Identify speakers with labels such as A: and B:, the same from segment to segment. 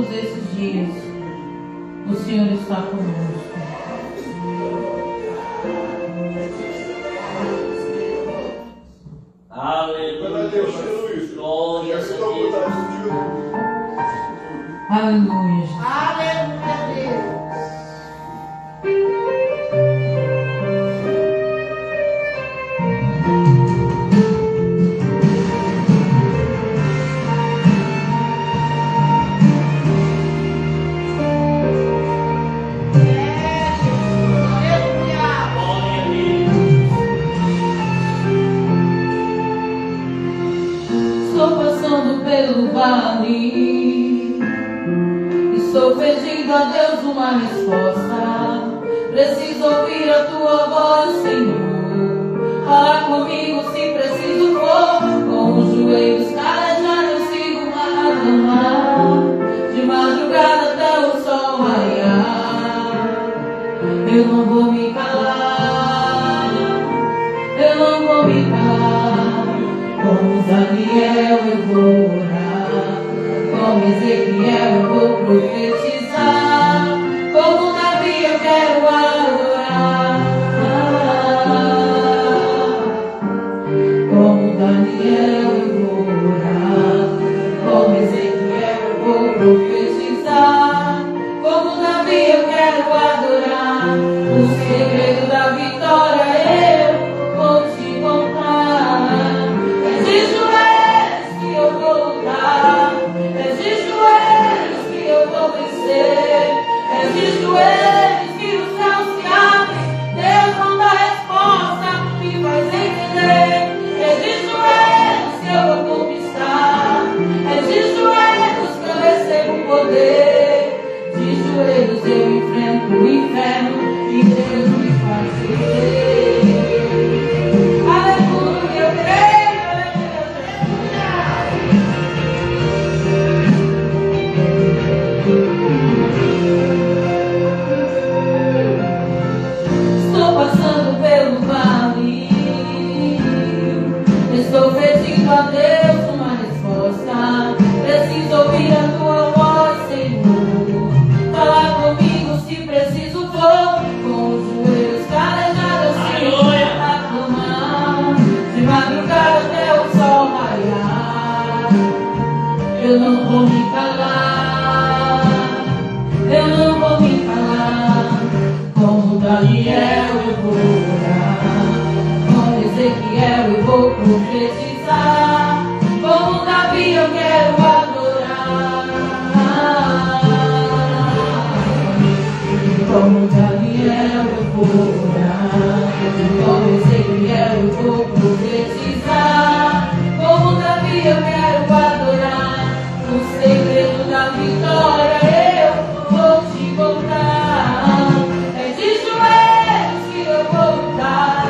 A: todos esses dias o Senhor está conosco.
B: Aleluia. Glória a Deus.
A: Aleluia.
C: Aleluia, Deus.
A: Pelo vale, estou pedindo a Deus uma resposta. Preciso ouvir a tua voz, Senhor. Fala comigo se preciso for. Com os joelhos calejados eu sigo uma cama, de madrugada até o sol raiar. Eu não vou me calar, eu não vou me calar. Como Daniel eu vou orar, como Ezequiel eu vou profetizar, como Davi eu quero adorar. Como Daniel eu vou orar, como Ezequiel eu vou profetizar, como Davi eu quero adorar. O segredo da vitória eu vou te contar. É de joelhos que eu vou vencer. É de joelhos que o céu se abre. Deus manda a resposta, me faz entender. É de joelhos que eu vou conquistar. É de joelhos que eu recebo poder. De joelhos eu enfrento o inferno e Deus me faz viver. Aleluia, eu creio. Estou pedindo a Deus uma resposta. Preciso ouvir a tua voz, Senhor. Fala comigo se preciso for. Com os joelhos calejados eu sigo a clamar, de madrugada até o sol raiar. Eu não vou me calar, eu não vou me calar. Como Daniel eu vou orar, como Ezequiel eu vou profetizar, como Davi eu quero adorar. Como Daniel eu vou orar, como Ezequiel eu vou profetizar, como Davi eu quero adorar. O segredo da vitória eu vou te contar. É de joelhos que eu vou lutar,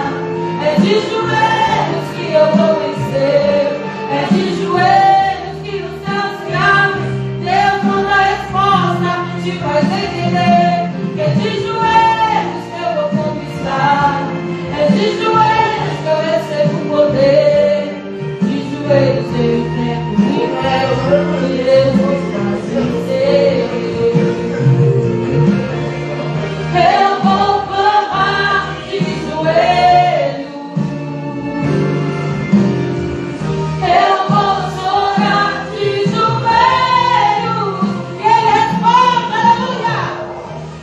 A: é de joelhos que eu vou vencer. É de joelhos que o céu se abre. Deus manda a resposta, te faz entender. Que é de joelhos que eu vou conquistar. É de joelhos que eu recebo poder. De joelhos eu enfrento o inferno e Deus me faz vencer. Eu vou clamar de joelhos. Eu vou chorar de joelhos. Ele responde, aleluia.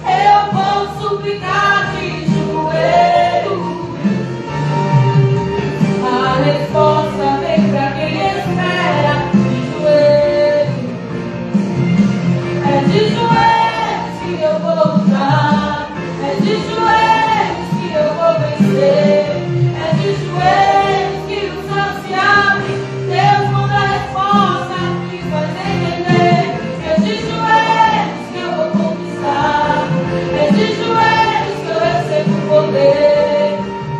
A: Eu vou suplicar de joelhos. A resposta vem pra quem espera de joelhos. É de joelhos que eu vou lutar. É de joelhos que eu vou vencer. É de joelhos que o céu se abre. Deus manda a resposta, me faz entender. É de joelhos que eu vou conquistar. É de joelhos que eu recebo poder.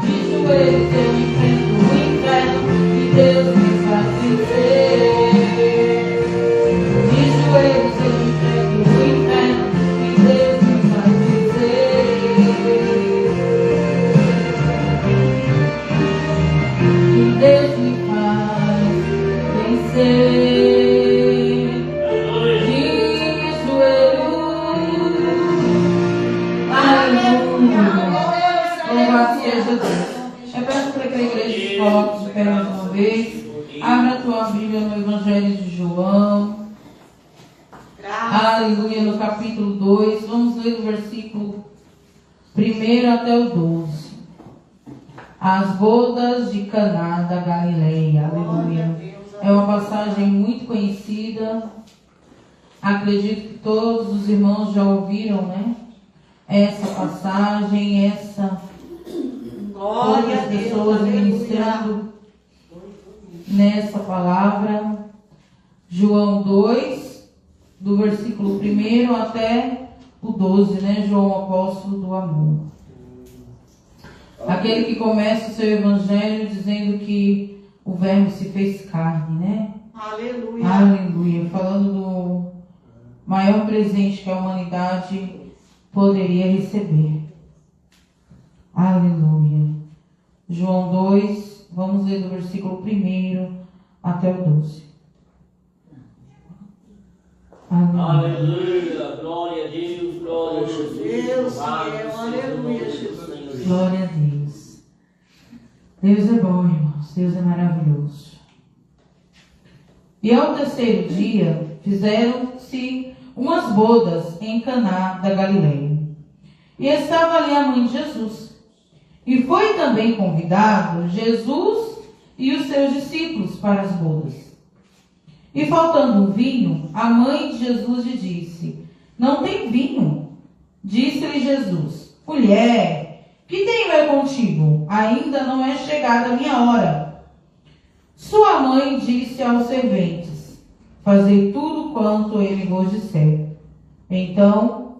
A: De joelhos eu enfrento o inferno e Deus me faz vencer. De joelhos eu enfrento o inferno. seja Deus. Eu peço para que a igreja se coloque de pé mais uma vez. Abra a tua Bíblia no Evangelho de João. Aleluia, no capítulo 2. Vamos ler do versículo 1 até o 12. As bodas de Caná da Galileia. Aleluia. É uma passagem muito conhecida. Acredito que todos os irmãos já ouviram, né? Essa passagem, todas as pessoas ministrando nessa palavra. João 2, do versículo 1 até o 12, né? João, apóstolo do amor. Aquele que começa o seu evangelho dizendo que o verbo se fez carne, né?
C: Aleluia.
A: Aleluia. Falando do maior presente que a humanidade poderia receber. Aleluia. João 2, vamos ler do versículo 1 até o 12.
B: Aleluia. Glória a Deus, glória a Jesus.
C: Deus, aleluia, Jesus.
A: Glória a Deus. Deus é bom, irmãos. Deus é maravilhoso. E ao terceiro dia, fizeram-se umas bodas em Caná da Galileia. E estava ali a mãe de Jesus. E foi também convidado Jesus e os seus discípulos para as bodas. E faltando um vinho, a mãe de Jesus lhe disse: não tem vinho. Disse-lhe Jesus: mulher, que tenho eu contigo? Ainda não é chegada a minha hora. Sua mãe disse aos serventes: fazei tudo quanto ele vos disser. Então,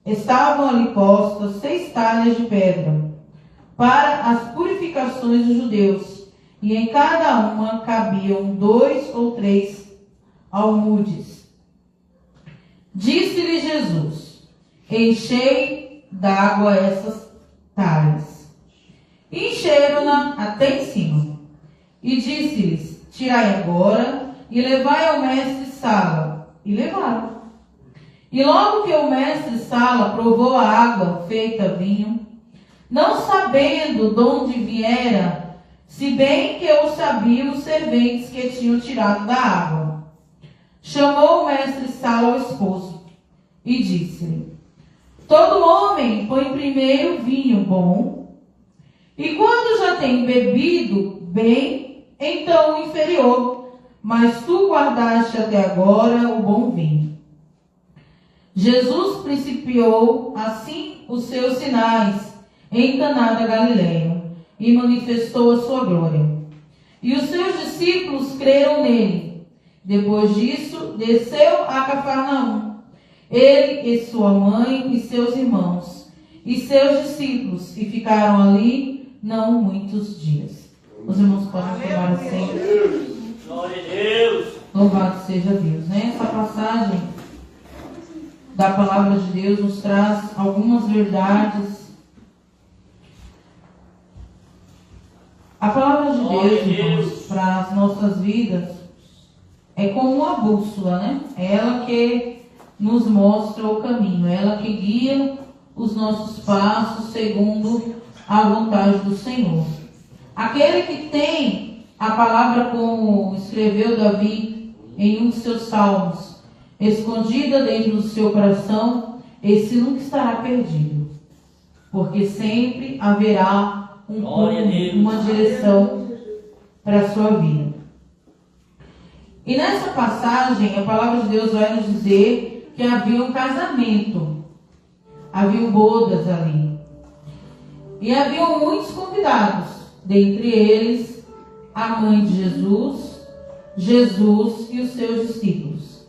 A: estavam ali postas 6 talhas de pedra para as purificações dos judeus, e em cada uma cabiam 2 ou 3 almudes. Disse-lhe Jesus: enchei d'água essas talhas. Encheram-na até em cima. E disse-lhes: tirai agora e levai ao mestre-sala. E levaram. E logo que o mestre-sala provou a água feita vinho, não sabendo de onde viera, se bem que o sabiam os serventes que tinham tirado da água, chamou o mestre-sala ao esposo e disse-lhe: todo homem põe primeiro vinho bom, e quando já tem bebido bem, então o inferior, mas tu guardaste até agora o bom vinho. Jesus principiou assim os seus sinais em Caná da Galileia e manifestou a sua glória. E os seus discípulos creram nele. Depois disso, desceu a Cafarnaum, ele e sua mãe e seus irmãos e seus discípulos, e ficaram ali não muitos dias. Os irmãos podem tomar assento.
B: Glória a Deus.
A: Louvado seja Deus. Essa passagem da palavra de Deus nos traz algumas verdades. A palavra de Deus, irmãos, para as nossas vidas é como uma bússola, né? É ela que nos mostra o caminho, é ela que guia os nossos passos segundo a vontade do Senhor. Aquele que tem a palavra, como escreveu Davi em um dos seus salmos, escondida dentro do seu coração, esse nunca estará perdido, porque sempre haverá uma direção para a sua vida. E nessa passagem, a palavra de Deus vai nos dizer que havia um casamento, havia bodas ali, e haviam muitos convidados, dentre eles a mãe de Jesus, Jesus e os seus discípulos.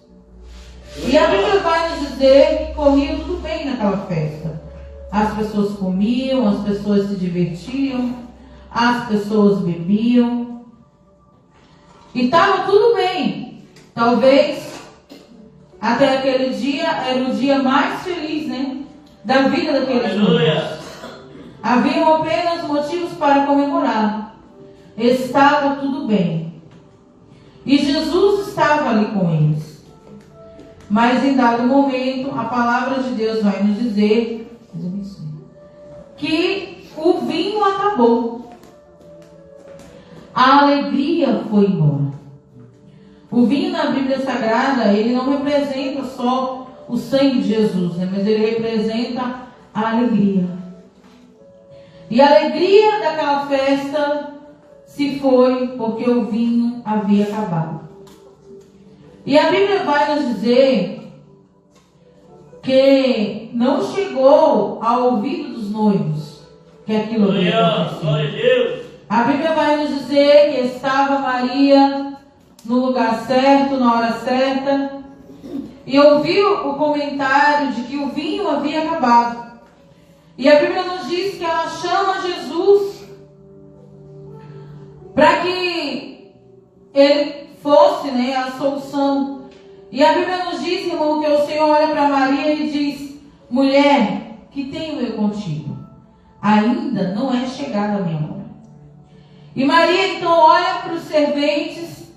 A: E a Bíblia vai nos dizer que corria tudo bem naquela festa. As pessoas comiam, as pessoas se divertiam, as pessoas bebiam. E estava tudo bem. Talvez até aquele dia era o dia mais feliz, né, da vida daqueles homens. Haviam apenas motivos para comemorar. Estava tudo bem. E Jesus estava ali com eles. Mas em dado momento, a palavra de Deus vai nos dizer que o vinho acabou. A alegria foi embora. O vinho na Bíblia Sagrada, ele não representa só o sangue de Jesus, né? Mas ele representa a alegria. E a alegria daquela festa se foi porque o vinho havia acabado. E a Bíblia vai nos dizer que não chegou ao ouvido dos noivos que aquilo havia acontecido.
B: Glória a Deus.
A: A Bíblia vai nos dizer que estava Maria no lugar certo, na hora certa, e ouviu o comentário de que o vinho havia acabado. E a Bíblia nos diz que ela chama Jesus para que ele fosse, né, a solução. E a Bíblia nos diz, irmão, que o Senhor olha para Maria e diz: mulher, que tenho eu contigo? Ainda não é chegada a minha hora. E Maria então olha para os serventes,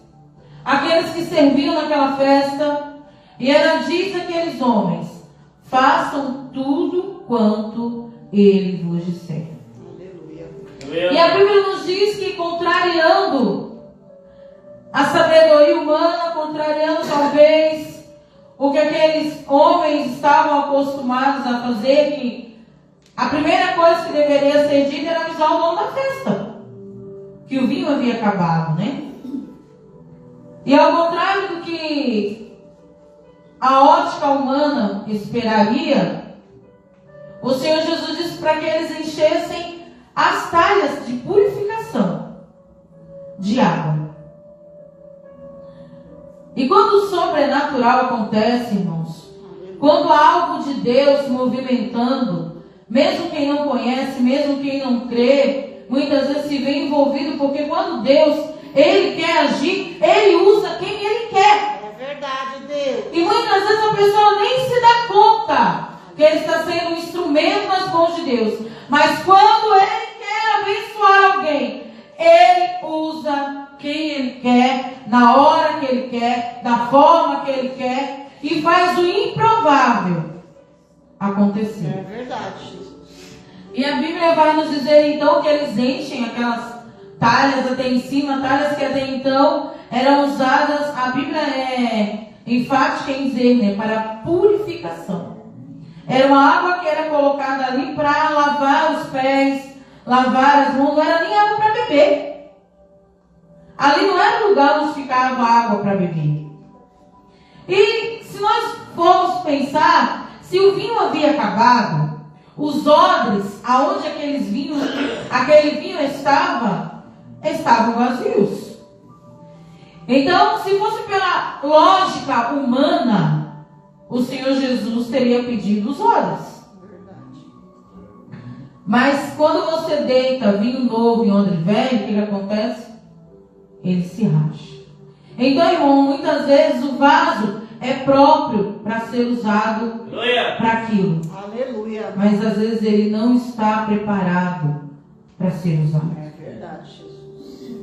A: aqueles que serviam naquela festa, e ela diz àqueles homens: façam tudo quanto ele vos disser.
C: Aleluia.
A: E a Bíblia nos diz que, contrariando a sabedoria humana, contrariando talvez o que aqueles homens estavam acostumados a fazer, que a primeira coisa que deveria ser dita era avisar o dono da festa que o vinho havia acabado, né? E ao contrário do que a ótica humana esperaria, o Senhor Jesus disse para que eles enchessem as talhas de purificação de água. E quando o sobrenatural acontece, irmãos, quando há algo de Deus movimentando, mesmo quem não conhece, mesmo quem não crê, muitas vezes se vê envolvido, porque quando Deus, Ele quer agir, Ele usa quem Ele quer.
C: É verdade, Deus.
A: E muitas vezes a pessoa nem se dá conta que ele está sendo um instrumento nas mãos de Deus. Mas quando Ele quer abençoar alguém, Ele usa quem Ele quer, na hora que Ele quer, da forma que Ele quer, e faz o improvável acontecer.
C: É verdade, Jesus.
A: E a Bíblia vai nos dizer então que eles enchem aquelas talhas até em cima, talhas que até então eram usadas, a Bíblia é enfática em dizer, né, para purificação. Era uma água que era colocada ali para lavar os pés, lavar as mãos, não era nem água para beber. Ali não era lugar onde ficava água para beber. E se nós formos pensar, se o vinho havia acabado, os odres, aonde aquele vinho estavam vazios. Então, se fosse pela lógica humana, o Senhor Jesus teria pedido os odres.
C: Verdade.
A: Mas quando você deita vinho novo em odre velho, o que acontece? Ele se racha. Então, irmão, muitas vezes o vaso é próprio para ser usado para aquilo.
C: Aleluia.
A: Mas às vezes ele não está preparado para ser usado.
C: É verdade, Jesus.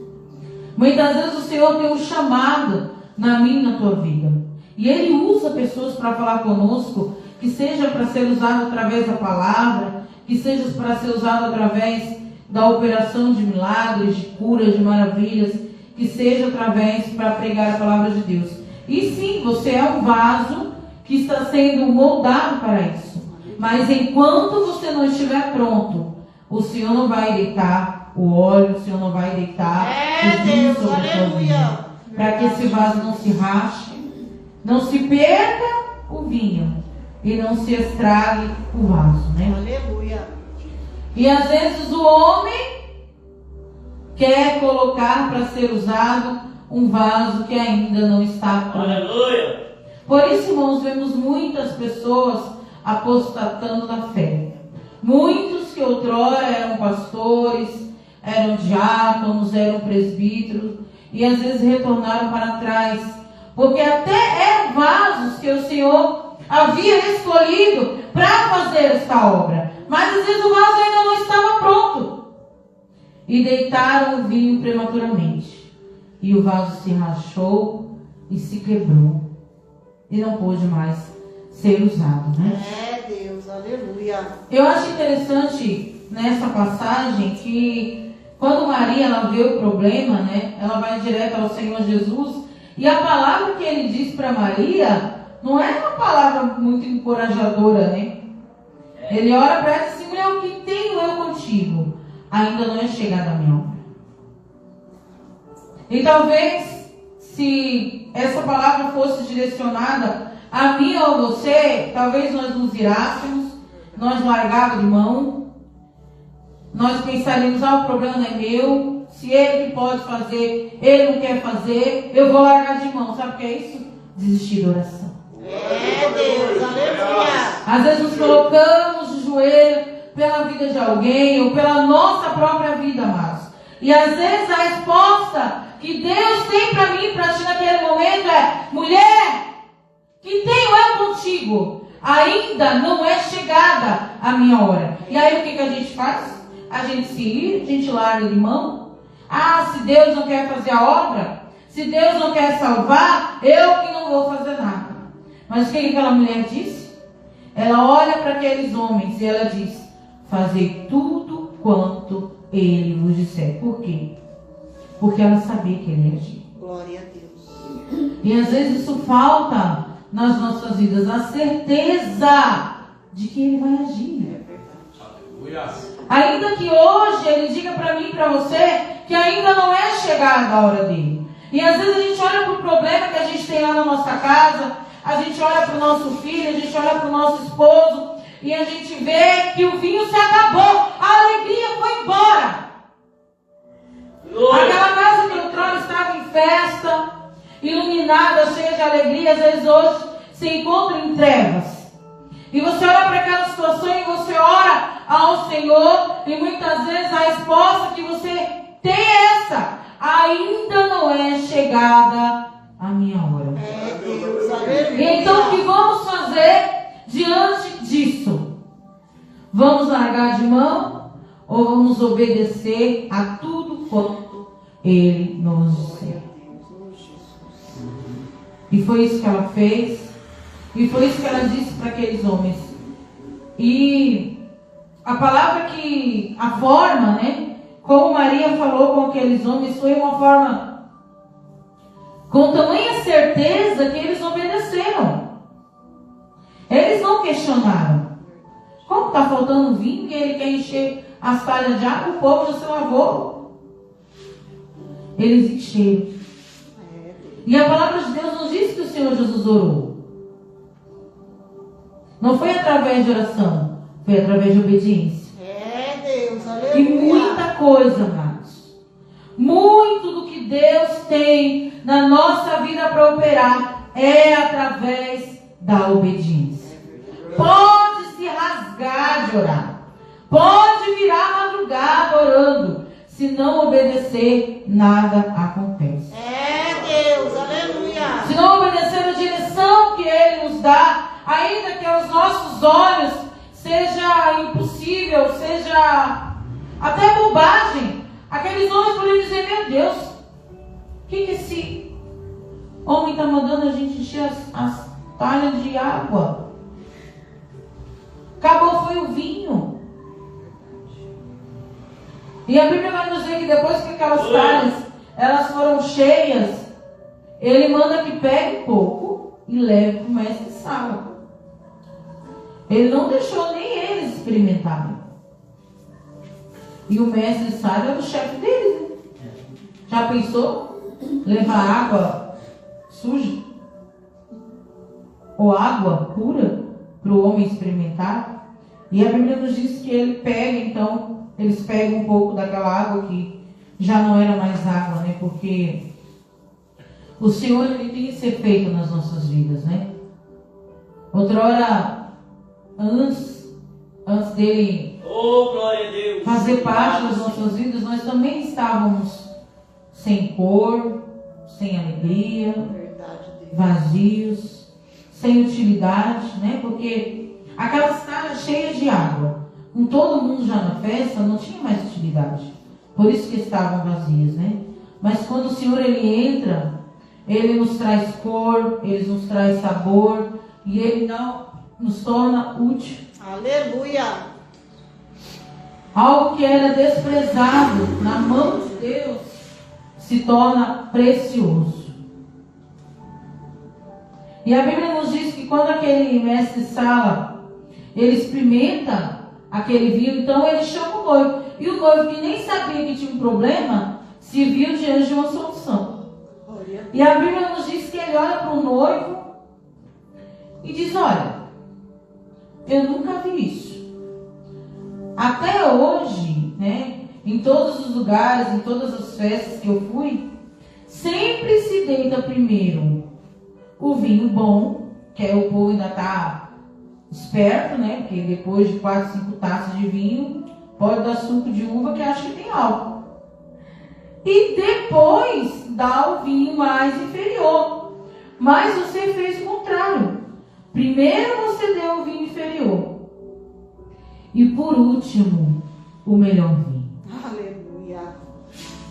A: Muitas vezes o Senhor tem um chamado na minha e na tua vida. E Ele usa pessoas para falar conosco, que seja para ser usado através da palavra, que seja para ser usado através da operação de milagres, de curas, de maravilhas, que seja através para pregar a palavra de Deus. E sim, você é um vaso que está sendo moldado para isso. Mas enquanto você não estiver pronto, o Senhor não vai deitar o óleo, o Senhor não vai deitar o vinho sobre a tua vida. Para que esse vaso não se rache, não se perca o vinho e não se estrague o vaso, né?
C: Aleluia.
A: E às vezes o homem quer colocar para ser usado um vaso que ainda não está pronto.
B: Aleluia.
A: Por isso, irmãos, vemos muitas pessoas apostatando da fé. Muitos que outrora eram pastores, eram diáconos, eram presbíteros, e às vezes retornaram para trás, porque até eram vasos que o Senhor havia escolhido para fazer esta obra, mas às vezes o vaso ainda não estava pronto, e deitaram o vinho prematuramente, e o vaso se rachou e se quebrou, e não pôde mais ser usado, né?
C: É Deus, aleluia.
A: Eu acho interessante nessa passagem que quando Maria ela vê o problema, né, ela vai direto ao Senhor Jesus, e a palavra que ele diz para Maria não é uma palavra muito encorajadora, né? Ele ora para ela e diz assim: mulher, o que tenho eu contigo? Ainda não é chegada a minha hora. E talvez, se essa palavra fosse direcionada a mim ou a você, talvez nós nos irássemos, nós largávamos de mão, nós pensaríamos: o problema não é meu, se ele que pode fazer, ele não quer fazer, eu vou largar de mão. Sabe o que é isso? Desistir da oração.
C: Deus, aleluia.
A: Às vezes nos colocamos de joelho pela vida de alguém ou pela nossa própria vida, amados. E às vezes a resposta que Deus tem para mim, para ti naquele momento é: mulher, que tenho eu contigo? Ainda não é chegada a minha hora. E aí o que a gente faz? A gente se ira, a gente larga de mão. Se Deus não quer fazer a obra, se Deus não quer salvar, eu que não vou fazer nada. Mas o que aquela mulher disse? Ela olha para aqueles homens e ela diz: fazei tudo quanto ele vos disser. Por quê? Porque ela sabia que ele ia agir.
C: Glória a Deus.
A: E às vezes isso falta nas nossas vidas, a certeza de que ele vai agir. Ainda que hoje ele diga para mim e para você que ainda não é chegada a hora dele. E às vezes a gente olha para o problema que a gente tem lá na nossa casa, a gente olha para o nosso filho, a gente olha para o nosso esposo, e a gente vê que o vinho se acabou, a alegria foi embora. Aquela casa que outrora estava em festa, iluminada, cheia de alegria, às vezes hoje se encontra em trevas. E você olha para aquela situação e você ora ao Senhor, e muitas vezes a resposta que você tem é essa: ainda não é chegada a minha hora.
C: Deus, aleluia.
A: E então o que vamos fazer diante disso? Vamos largar de mão ou vamos obedecer a tudo quanto ele nos disser? E foi isso que ela fez, e foi isso que ela disse para aqueles homens. E a palavra que, a forma, né, como Maria falou com aqueles homens, foi uma forma com tamanha certeza que eles obedeceram. Eles não questionaram. Como está faltando vinho e ele quer encher as talhas de água? O povo já se lavou. Eles encheram. E a palavra de Deus nos diz que o Senhor Jesus orou. Não foi através de oração, foi através de obediência.
C: Deus, aleluia.
A: E muita coisa, amados, muito do que Deus tem na nossa vida para operar é através da obediência. Pode se rasgar de orar, pode virar madrugada orando, se não obedecer, nada acontece.
C: Deus, aleluia.
A: Se não obedecer a direção que Ele nos dá, ainda que aos nossos olhos seja impossível, seja até bobagem, aqueles homens poderiam dizer: meu Deus, o que esse homem está mandando a gente encher as talhas de água? Acabou, foi o vinho. E a Bíblia vai nos dizer que depois que aquelas talhas elas foram cheias, ele manda que pegue um pouco e leve para o mestre sala. Ele não deixou nem eles experimentarem. E o mestre sala era o chefe deles, né? Já pensou? Levar água suja? Ou água pura para o homem experimentar? E a Bíblia nos diz que ele pega, então, eles pegam um pouco daquela água que já não era mais água, né? Porque o Senhor, ele tem esse efeito nas nossas vidas, né? Outrora, antes dele
B: glória a Deus,
A: fazer parte das nossas vidas, nós também estávamos sem cor, sem alegria, vazios, sem utilidade, né? Porque aquelas talhas cheias de água, com todo mundo já na festa, não tinha mais utilidade. Por isso que estavam vazias, né? Mas quando o Senhor, ele entra, ele nos traz cor, ele nos traz sabor, e ele não nos torna útil.
C: Aleluia.
A: Algo que era desprezado na mão de Deus se torna precioso. E a Bíblia nos diz que quando aquele mestre Sala, ele experimenta aquele vinho, então ele chama o noivo. E o noivo, que nem sabia que tinha um problema, se viu diante de uma solução. E a Bíblia nos diz que ele olha para o noivo e diz: olha, eu nunca vi isso. Até hoje, né, em todos os lugares, em todas as festas que eu fui, sempre se deita primeiro o vinho bom, que é o povo ainda está esperto, né? Porque depois de 4, 5 taças de vinho, pode dar suco de uva que acha que tem álcool. E depois dá o vinho mais inferior. Mas você fez o contrário. Primeiro você deu o vinho inferior. E por último, o melhor vinho.
C: Aleluia.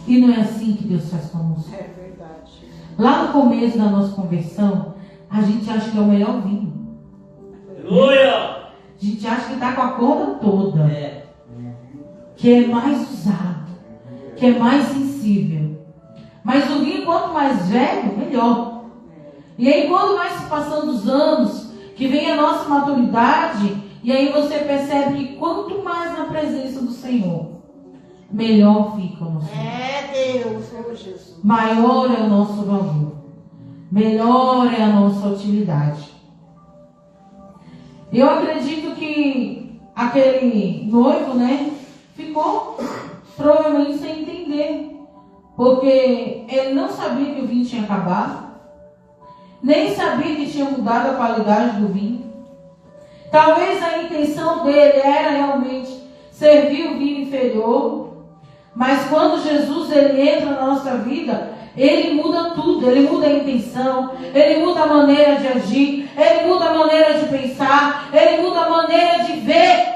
A: E não é assim que Deus faz conosco.
C: É verdade.
A: Lá no começo da nossa conversão, a gente acha que é o melhor vinho.
B: Aleluia!
A: A gente acha que está com a corda toda.
B: É.
A: Que é mais usado. Que é mais sensível. Mas o vinho, quanto mais velho, melhor. E aí, quando vai se passando os anos, que vem a nossa maturidade, e aí você percebe que quanto mais na presença do Senhor, melhor fica o nosso vinho.
C: É Deus, Senhor Jesus.
A: Maior é o nosso valor. Melhor é a nossa utilidade. Eu acredito que aquele noivo, né, ficou provavelmente sem entender. Porque ele não sabia que o vinho tinha acabado. Nem sabia que tinha mudado a qualidade do vinho. Talvez a intenção dele era realmente servir o vinho inferior. Mas quando Jesus ele entra na nossa vida, ele muda tudo. Ele muda a intenção, ele muda a maneira de agir, ele muda a maneira de pensar, ele muda a maneira de ver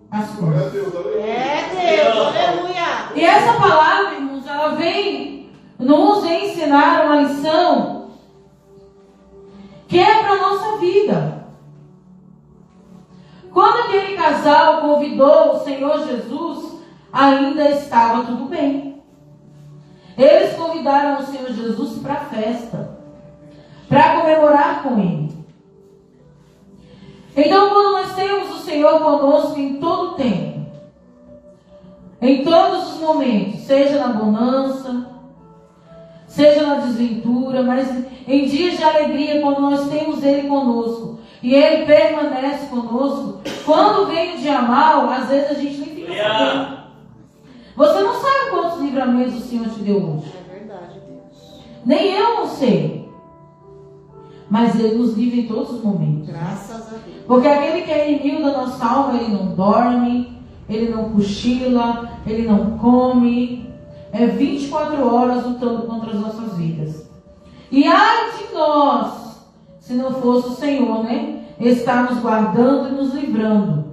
A: as coisas.
C: É Deus, aleluia.
A: E essa palavra, irmãos, ela vem nos ensinar uma lição que é para a nossa vida. Quando aquele casal convidou o Senhor Jesus, ainda estava tudo bem. Eles convidaram o Senhor Jesus para a festa, para comemorar com Ele. Então, quando nós temos o Senhor conosco em todo o tempo, em todos os momentos, seja na bonança, seja na desventura, mas em dias de alegria, quando nós temos Ele conosco, e Ele permanece conosco, quando vem o dia mal, às vezes a gente nem fica sabendo. Você não sabe quantos livramentos o Senhor te deu hoje.
C: É verdade, Deus.
A: Nem eu não sei. Mas Ele nos livra em todos os momentos.
C: Graças a Deus.
A: Porque aquele que é inimigo da nossa alma, ele não dorme, ele não cochila, ele não come. É 24 horas lutando contra as nossas vidas. E ai de nós, se não fosse o Senhor, né? Está nos guardando e nos livrando.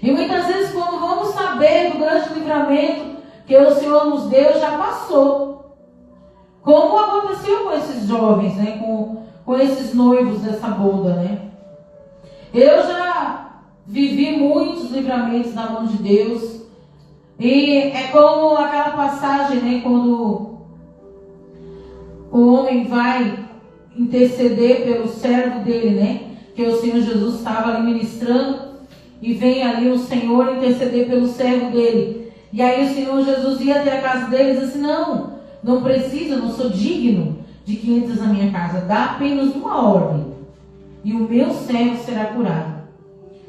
A: E muitas vezes, quando vamos saber do grande livramento que o Senhor nos deu, já passou. Como aconteceu com esses jovens, né? Com esses noivos dessa boda, né? Eu já vivi muitos livramentos na mão de Deus. E é como aquela passagem, né? Quando o homem vai interceder pelo servo dele, né? Que o Senhor Jesus estava ali ministrando. E vem ali o Senhor interceder pelo servo dele. E aí o Senhor Jesus ia até a casa dele e diz assim: não precisa, não sou digno de que entres na minha casa. Dá apenas uma ordem e o meu servo será curado.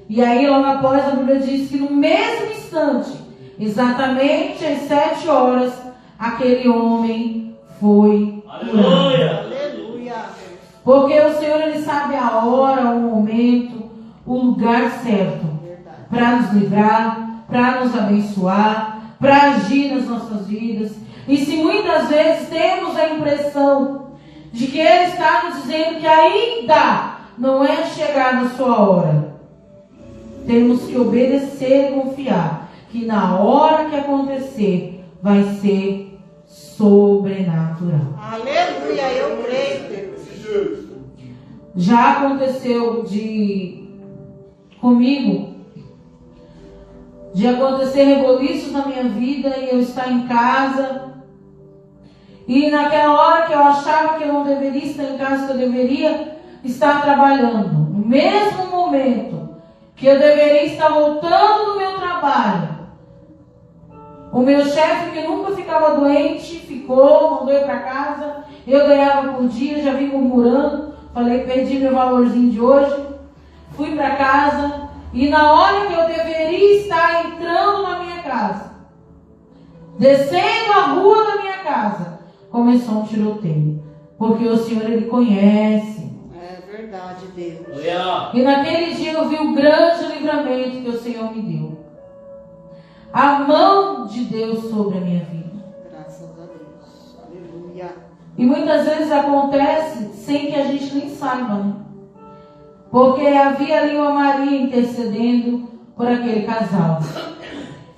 A: E aí logo após a Bíblia diz que no mesmo instante, exatamente às 7 horas, aquele homem foi curado.
C: Aleluia.
A: Porque o Senhor ele sabe a hora, o momento, o lugar certo para nos livrar, para nos abençoar, para agir nas nossas vidas. E se muitas vezes temos a impressão de que Ele está nos dizendo que ainda não é chegada a sua hora, temos que obedecer e confiar que na hora que acontecer vai ser sobrenatural.
C: Aleluia, eu creio, Deus.
A: Já aconteceu comigo de acontecer reboliços na minha vida e eu estar em casa. E naquela hora que eu achava que eu não deveria estar em casa, que eu deveria estar trabalhando, no mesmo momento que eu deveria estar voltando do meu trabalho, o meu chefe, que nunca ficava doente, ficou, mandou eu para casa. Eu ganhava por dia, já vim murmurando. Falei, perdi meu valorzinho de hoje. Fui para casa e na hora que eu deveria estar entrando na minha casa, descendo a rua da minha casa, começou um tiroteio. Porque o Senhor, Ele conhece.
C: É verdade, Deus.
A: E naquele dia eu vi o grande livramento que o Senhor me deu. A mão de Deus sobre a minha vida.
C: Graças a Deus. Aleluia.
A: E muitas vezes acontece sem que a gente nem saiba, né? Porque havia ali uma Maria intercedendo por aquele casal.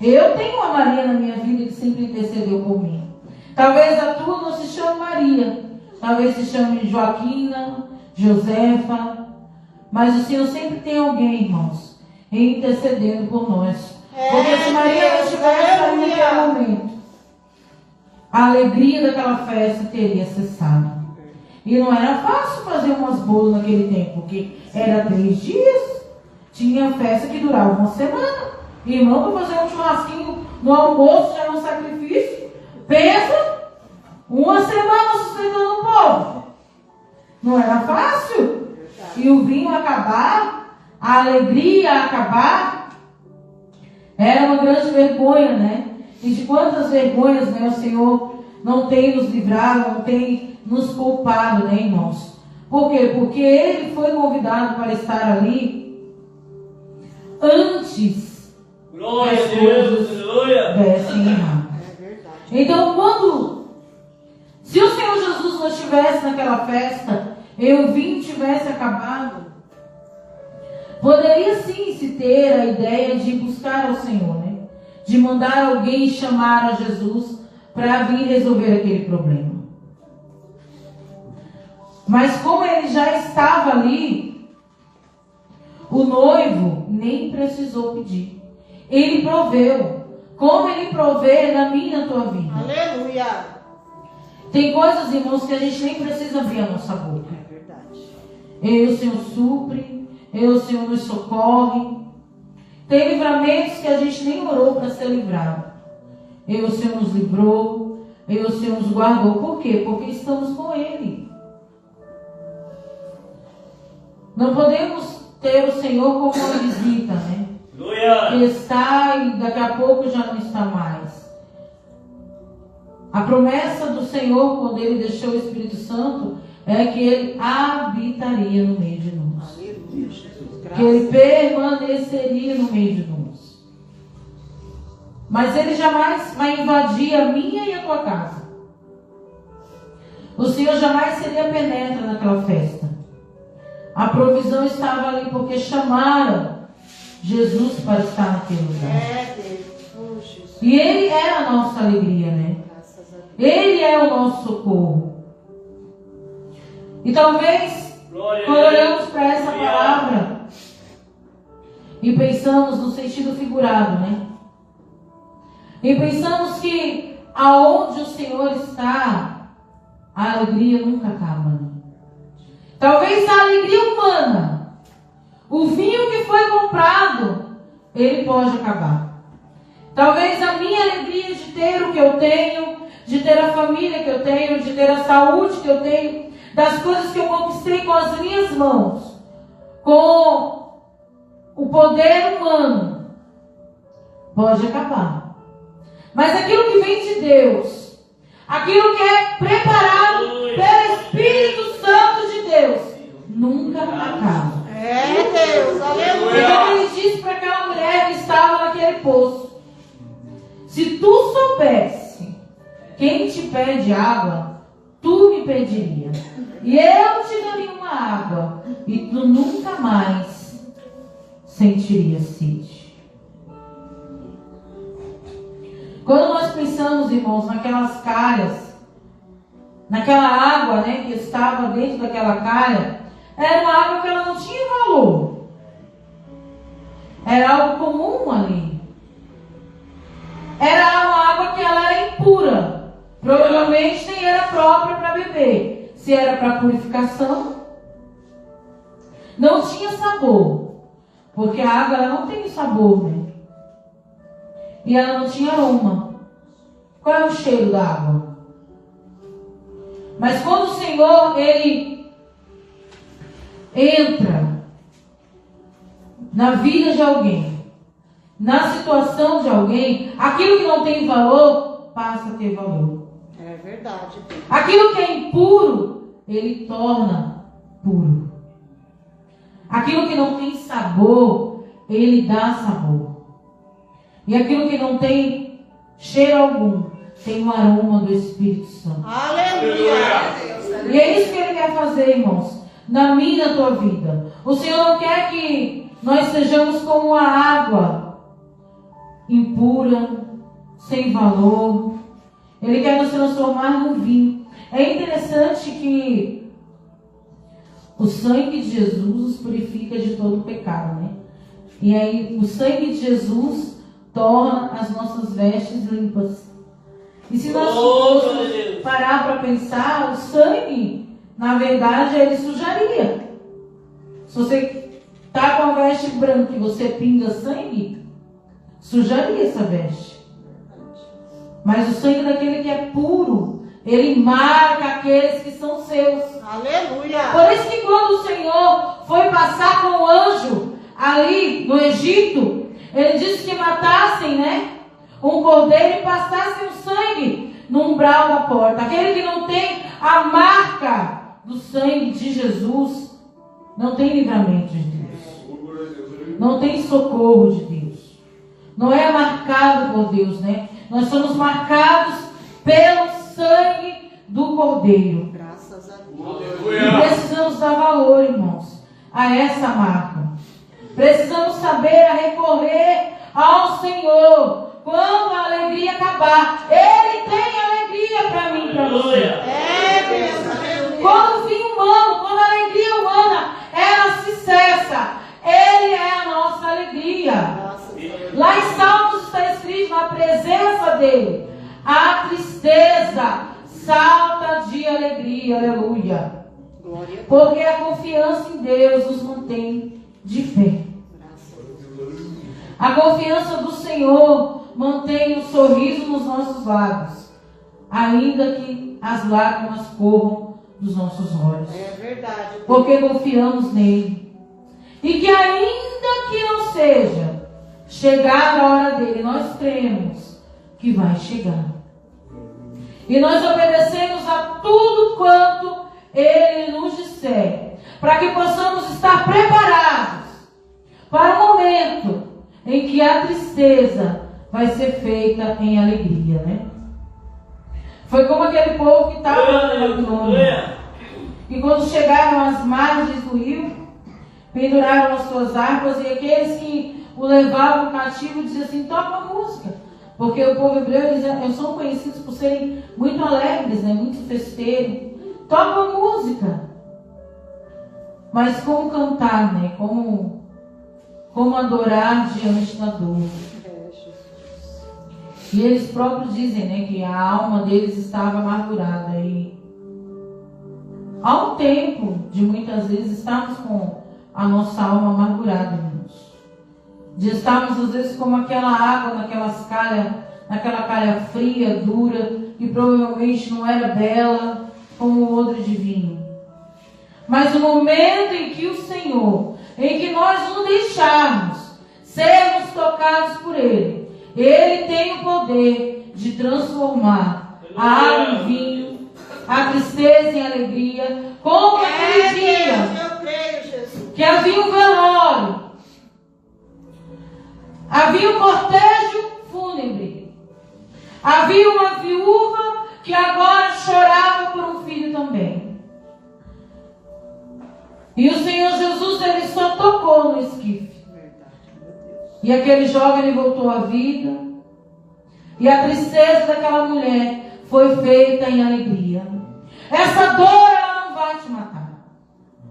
A: Eu tenho uma Maria na minha vida que sempre intercedeu por mim. Talvez a tua não se chame Maria. Talvez se chame Joaquina, Josefa. Mas o Senhor sempre tem alguém, irmãos, intercedendo por nós. Porque se Maria não estivesse ali naquele momento, a alegria daquela festa teria cessado. E não era fácil fazer umas bolas naquele tempo, porque era 3 dias. Tinha festa que durava uma semana. Irmão, para fazer um churrasquinho no almoço, já era um sacrifício. Pensa, uma semana sustentando o povo. Não era fácil. E o vinho acabar, a alegria acabar, era uma grande vergonha, né? E de quantas vergonhas, né, o Senhor não tem nos livrado, não tem nos poupado, né, irmãos? Por quê? Porque Ele foi convidado para estar ali antes
B: Glória
A: que as
B: a Deus,
A: coisas
B: aleluia.
A: dessem errado.
C: É verdade.
A: Então, se o Senhor Jesus não estivesse naquela festa, e o vinho tivesse acabado, poderia sim se ter a ideia de buscar ao Senhor, né? De mandar alguém chamar a Jesus para vir resolver aquele problema. Mas como ele já estava ali, o noivo nem precisou pedir. Ele proveu. Como ele provê na minha e na tua vida.
C: Aleluia.
A: Tem coisas, irmãos, que a gente nem precisa abrir a nossa boca.
C: É verdade.
A: O Senhor supre, o Senhor nos socorre. Tem livramentos que a gente nem orou para ser livrado. O Senhor nos livrou, o Senhor nos guardou. Por quê? Porque estamos com Ele. Não podemos ter o Senhor como uma visita, né? Que está e daqui a pouco já não está mais. A promessa do Senhor, quando Ele deixou o Espírito Santo, é que Ele habitaria no meio de nós.
C: Aleluia, Jesus.
A: Que Ele permaneceria no meio de nós. Mas Ele jamais vai invadir a minha e a tua casa. O Senhor jamais seria penetra naquela festa. A provisão estava ali porque chamaram Jesus para estar naquele lugar.
C: É, Deus. Jesus.
A: E Ele é a nossa alegria, né?
C: Graças a Deus.
A: Ele é o nosso socorro. E talvez, quando olhamos para essa palavra e pensamos no sentido figurado, né? E pensamos que aonde o Senhor está, a alegria nunca acaba. Né? Talvez a alegria humana, o vinho que foi comprado, ele pode acabar. Talvez a minha alegria de ter o que eu tenho, de ter a família que eu tenho, de ter a saúde que eu tenho, das coisas que eu conquistei com as minhas mãos, com o poder humano, pode acabar. Mas aquilo que vem de Deus, aquilo que é preparado pelo Espírito Santo de Deus, nunca acaba.
C: É, Deus. Aleluia.
A: Então ele disse para aquela mulher que estava naquele poço: se tu soubesse quem te pede água, tu me pediria, e eu te daria uma água, e tu nunca mais sentirias sede. Quando nós pensamos, irmãos, naquelas calhas, naquela água, né, que estava dentro daquela calha, era uma água que ela não tinha valor. Era algo comum ali. se era para purificação. Não tinha sabor, porque a água ela não tem sabor, né? E ela não tinha aroma. Qual é o cheiro da água? Mas quando o Senhor, Ele entra na vida de alguém, na situação de alguém, aquilo que não tem valor, passa a ter valor.
C: É verdade.
A: Aquilo que é impuro, Ele torna puro. Aquilo que não tem sabor, Ele dá sabor. E aquilo que não tem cheiro algum, tem o aroma do Espírito Santo.
C: Aleluia.
A: E é isso que Ele quer fazer, irmãos, na minha e na tua vida. O Senhor não quer que nós sejamos como a água impura, sem valor. Ele quer nos transformar num vinho. É interessante que o sangue de Jesus nos purifica de todo pecado, né? E aí o sangue de Jesus torna as nossas vestes limpas. E se nós fôssemos parar para pensar, o sangue, na verdade, ele sujaria. Se você está com a veste branca e você pinga sangue, sujaria essa veste. Mas o sangue daquele que é puro, ele marca aqueles que são seus.
C: Aleluia.
A: Por isso que quando o Senhor foi passar com o anjo ali no Egito, ele disse que matassem, né, um cordeiro e passassem o sangue no umbral da porta. Aquele que não tem a marca do sangue de Jesus, não tem livramento de Deus. Não tem socorro de Deus. Não é marcado por Deus, né? Nós somos marcados pelo sangue do Cordeiro.
C: Graças a Deus.
A: E precisamos dar valor, irmãos, a essa marca. Precisamos saber a recorrer ao Senhor quando a alegria acabar. Ele tem alegria para mim e para você.
C: É, Deus. Aleluia.
A: Quando o fim humano, quando a alegria humana, ela se cessa. Ele é a nossa alegria.
C: Graças a Deus.
A: Lá em Salmos está escrito, na presença dele, a tristeza salta de alegria. Aleluia.
C: Glória a Deus.
A: Porque a confiança em Deus nos mantém de pé.
C: Graças a Deus.
A: A confiança do Senhor mantém um sorriso nos nossos lábios, ainda que as lágrimas corram dos nossos olhos.
C: É verdade.
A: Porque confiamos nele. E que ainda que não seja chegada a hora dele, nós cremos que vai chegar. E nós obedecemos a tudo quanto ele nos disser, para que possamos estar preparados para o momento em que a tristeza vai ser feita em alegria, né? Foi como aquele povo que estava lá na Babilônia. E quando chegaram às margens do rio, penduraram as suas harpas, e aqueles que o levavam cativo diziam assim: toca a música. Porque o povo hebreu, eles são conhecidos por serem muito alegres, né? Muito festeiros. Toca a música. Mas como cantar, né? Como adorar diante da dor. E eles próprios dizem, né, que a alma deles estava amargurada. E há um tempo de muitas vezes estarmos com a nossa alma amargurada, irmãos. De estarmos às vezes como aquela água naquela calha fria, dura, que provavelmente não era bela como o odre de vinho. Mas o momento em que o Senhor, em que nós nos deixarmos sermos tocados por Ele, Ele tem o poder de transformar a água em vinho, a tristeza em alegria, como aquele dia
C: Eu creio, Jesus.
A: que havia um velório, havia um cortejo fúnebre, havia uma viúva que agora chorava por um filho também. E o Senhor Jesus, Ele só tocou no esquife. E aquele jovem, ele voltou à vida. E a tristeza daquela mulher foi feita em alegria. Essa dor, ela não vai te matar.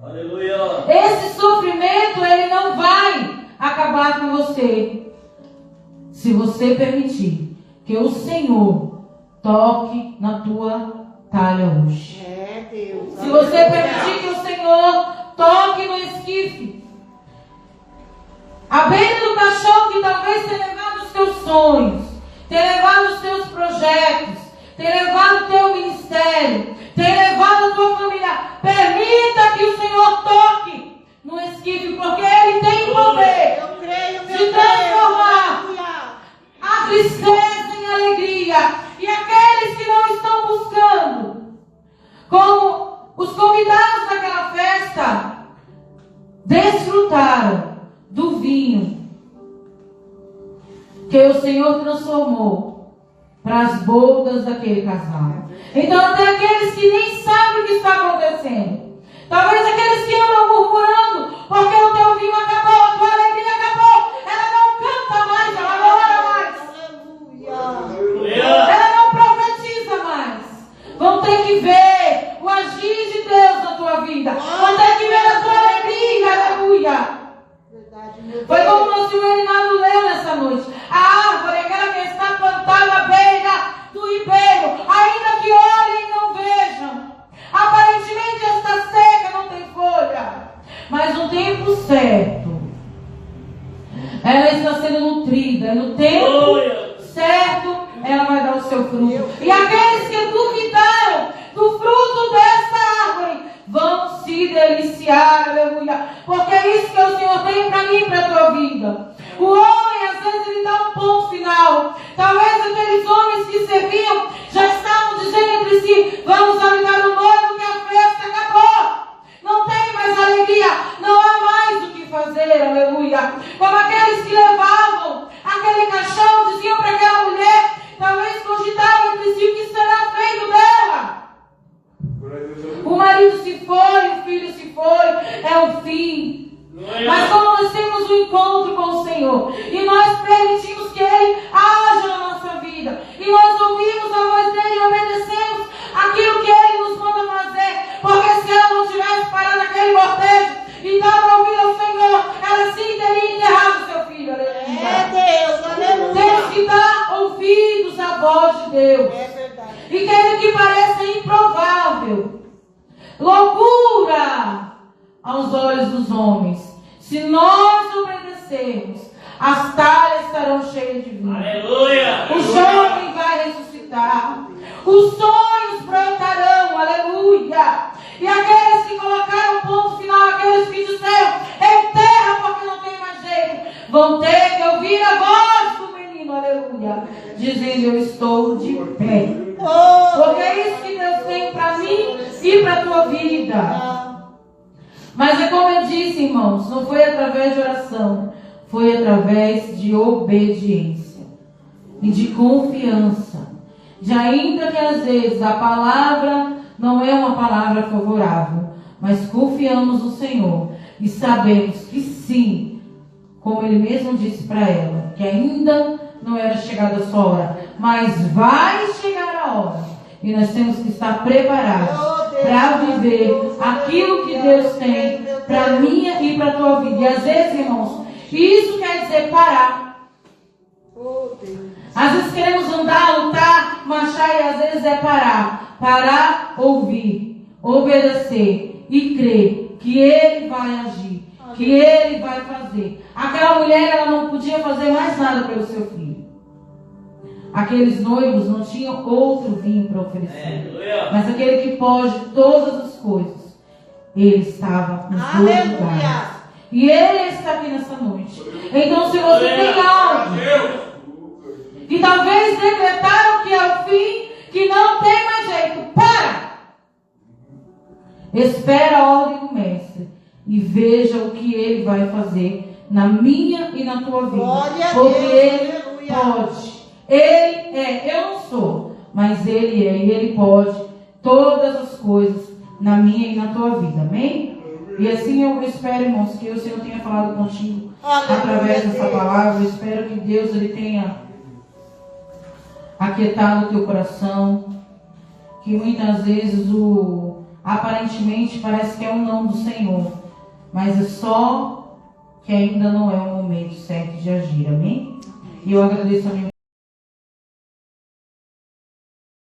B: Aleluia.
A: Esse sofrimento, ele não vai acabar com você, se você permitir que o Senhor toque na tua talha hoje.
C: É, Deus.
A: Se você permitir que o Senhor toque no esquife, a beira do caixão que talvez tenha levado os teus sonhos, tenha levado os teus projetos, tenha levado o teu ministério, tenha levado a tua família, permita que o Senhor toque no esquife, porque Ele tem poder
C: Eu creio, meu
A: de transformar
C: Deus.
A: a tristeza em alegria. E aqueles que não estão buscando, como os convidados daquela festa, desfrutaram do vinho que o Senhor transformou para as bodas daquele casal. Então até aqueles que nem sabem o que está acontecendo, talvez aqueles que andam murmurando porque o teu vinho acabou, a tua alegria acabou, ela não canta mais, ela não ora mais,
C: Aleluia.
A: ela não profetiza mais. Vão ter que ver o agir de Deus na tua vida, vão ter que ver a tua alegria, aleluia.
C: Verdade, meu Deus.
A: Foi como o nosso Reinaldo leu nessa noite. A árvore, aquela que está plantada à beira do ribeiro, ainda que olhem e não vejam, aparentemente está seca, não tem folha, mas no tempo certo ela está sendo nutrida, no tempo certo ela vai dar o seu fruto. E aqueles que duvidaram do fruto desta árvore vão se deliciar, aleluia, porque é isso que o Senhor tem para mim e para a tua vida. O homem, às vezes, ele dá um ponto final. Talvez aqueles homens que serviam já estavam dizendo entre si: vamos avisar o noivo que a festa acabou, não tem mais alegria, não há mais o que fazer, aleluia. Como aqueles que levavam aquele caixão, diziam para aquela mulher, talvez cogitavam entre si: o que será feito dela? O marido se foi, o filho se foi, é o fim. Mas como nós temos um encontro com o Senhor e nós permitimos que Ele haja na nossa vida, e nós ouvimos a voz dEle e obedecemos aquilo que Ele nos manda fazer, porque se ela não tivesse parado naquele cortejo e dado ouvido ao Senhor, ela sim teria enterrado seu filho. Aleluia.
C: É Deus, aleluia.
A: Temos que dar ouvidos à voz de Deus.
C: É verdade.
A: E aquele que parece improvável, loucura aos olhos dos homens, se nós obedecermos, as talhas estarão cheias de vinho.
B: Aleluia.
A: O jovem vai ressuscitar, os sonhos brotarão, aleluia. E aqueles que colocaram ponto final, aqueles que disseram enterra porque não tem mais jeito, vão ter que ouvir a voz do menino, aleluia, dizendo: eu estou de pé. Porque é isso que Deus tem para mim e para a tua vida. Mas é como eu disse, irmãos, não foi através de oração, foi através de obediência e de confiança. De ainda que às vezes a palavra não é uma palavra favorável, mas confiamos no Senhor e sabemos que sim, como Ele mesmo disse para ela, que ainda não era chegada a sua hora, mas vai chegar a hora. E nós temos que estar preparados para viver aquilo que Deus tem para a minha e para a tua vida. E às vezes, irmãos, isso quer dizer parar. Às vezes queremos andar, lutar, marchar, e às vezes é parar. Parar, ouvir, obedecer e crer que Ele vai agir, que Ele vai fazer. Aquela mulher, ela não podia fazer mais nada pelo seu filho. Aqueles noivos não tinham outro vinho para oferecer. Mas aquele que pode todas as coisas, Ele estava nos dois lugares. E Ele está aqui nessa noite. Então, se você tem algo que talvez decretaram que é o fim, que não tem mais jeito, para! Espera a ordem do Mestre e veja o que Ele vai fazer na minha e na tua vida. Porque Ele pode. Ele é, eu não sou, mas Ele é, e Ele pode todas as coisas na minha e na tua vida, amém? E assim eu espero, irmãos, que o Senhor tenha falado contigo através dessa palavra. Eu espero que Deus Ele tenha aquietado o teu coração, que muitas vezes aparentemente parece que é um não do Senhor, mas é só que ainda não é o momento certo de agir, amém? E eu agradeço a minha